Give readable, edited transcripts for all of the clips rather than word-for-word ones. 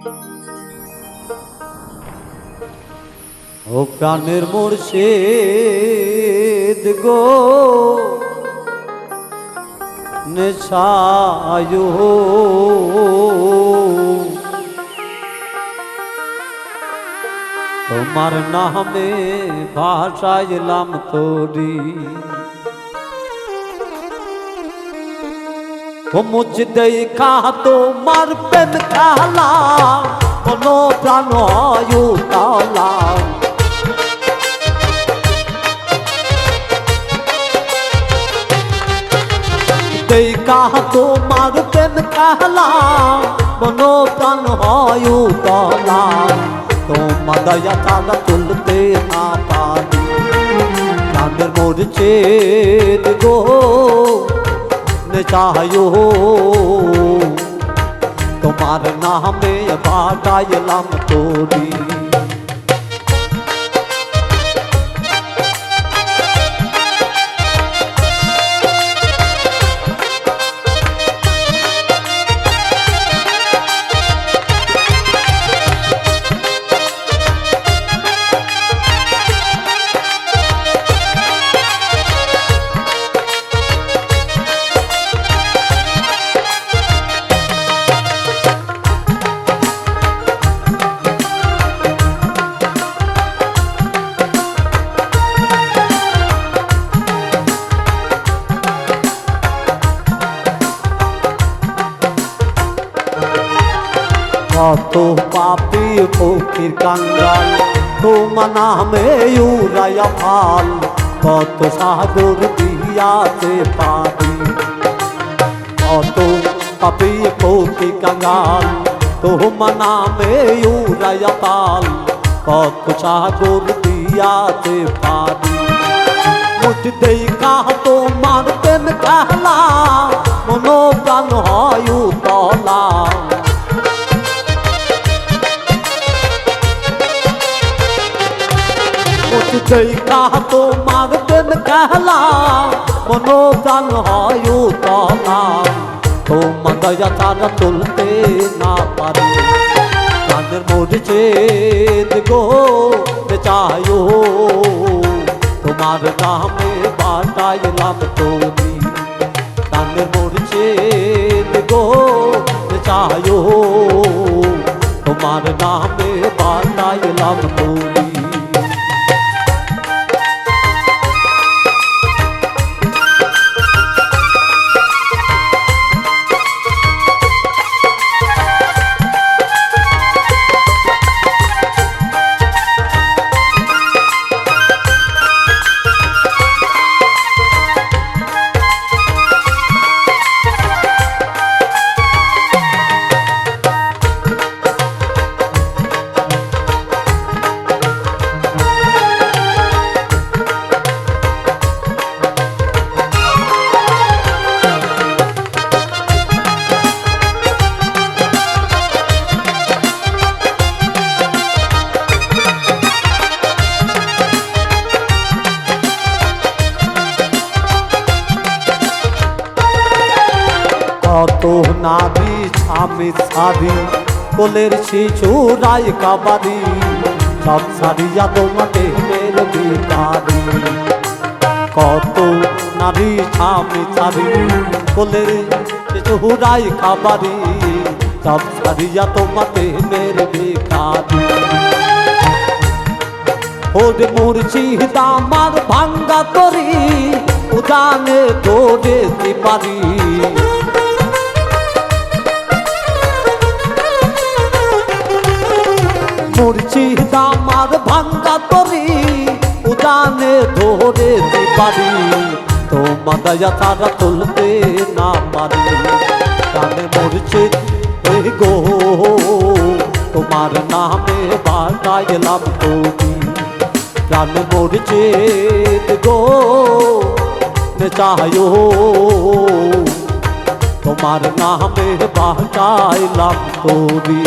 ও প্রাণের মুর্শিদ গো নেশায়ু তোমার নামে ভাসাইলাম তোরি ও মুঝ দেখা তোমার প্রেম খেলা কোনো প্রাণ তালা দেখা তোমার প্রেম খেলা কোনো প্রাণ তলা তোমার দয়া তালা তুলতে না পারি প্রাণের মুর্শিদ গো নেশায়ু তোমার নামে ভাসাইলাম তোরি কত পাপি ফকির কাঙ্গাল তোমার নামে উড়াইয়া ফাল কত সাগর দিয়াতে পারি কত পাপি ফকির কাঙ্গাল তোমার নামে উড়াইয়া ফাল কত সাগর দিয়াতে পারি মুঠ দেখা তোমার প্রেম খেলা মনো প্রাণ হয় তলা দেখা তোমার প্রেম খেলা মনো প্রাণ হয় তলা তোমার দয়া ছাড়া তুলতে না পারি প্রাণের মুর্শিদ গো নেশায়ু তোমার নামে ভাসাইলাম তোরি প্রাণের মুর্শিদ গো নেশায়ু তোমার নামে ভাসাইলাম তোরি কত নারী স্বামী সারি কোলের শিশু রায় কাবারি সব সারিয়া তোমাকে ভিকারি কত নারী স্বামী সারি কোলের শিশু রায় কাবারি সব সারিয়া তোমাকে ভিকারি ওরে মুর্শিদ আমার ভাঙ্গা তরি উদানে তোরে পারি মুর্শিদ আমার ভাঙ্গা তরি উদানে ধরে পারি তোমার দয়া ছাড়া তুলতে না পারি প্রাণের মুর্শিদ গো তোমার নামে ভাসাইলাম তোরি প্রাণের মুর্শিদ গো নেশায়ু তোমার নামে ভাসাইলাম তোরি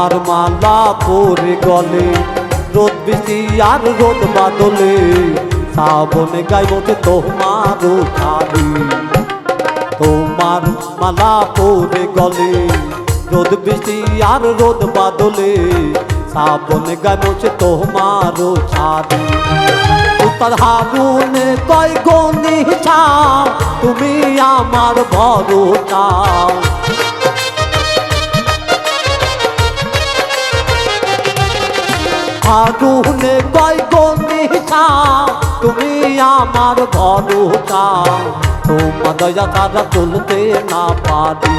তোমার মালা পরে গলে রোদ বৃষ্টি আর রোদ বাদলে শ্রাবণে গাইব যে তোমার ছাড়ি তোমার মালা পরে গলে রোদ বৃষ্টি আর রোদ বাদলে শ্রাবণে গাইব যে তোমার ছাড়ি উত্তর হারুনে কয় গনি ছাও তুমি আমার ভরসা আগুনে কয় গনি ছাও তুমি আমার ভরসা তোমার দয়া ছাড়া চলতে না পারি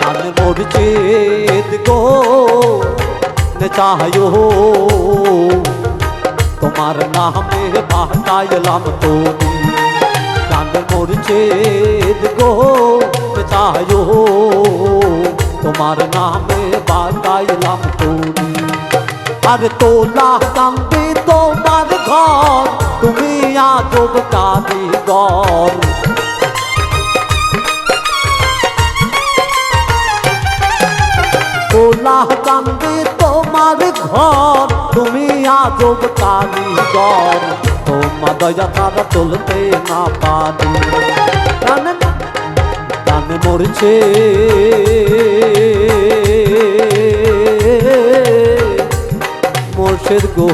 আমি মরছি গো চাহো তোমার নামে বাঁচাইলাম তুমি জান মরছে গো চাহো তোমার নামে বাঁচাইলাম তুমি আর তোলা কান্দি তোমার ঘর তুমি আজব কারিগর তোলা কান্দি তোমার ঘর তুমি আজব কারিগর তোমার দয়া ছাড়া চলতে না পারি জান মরছে মোর্শেদ গো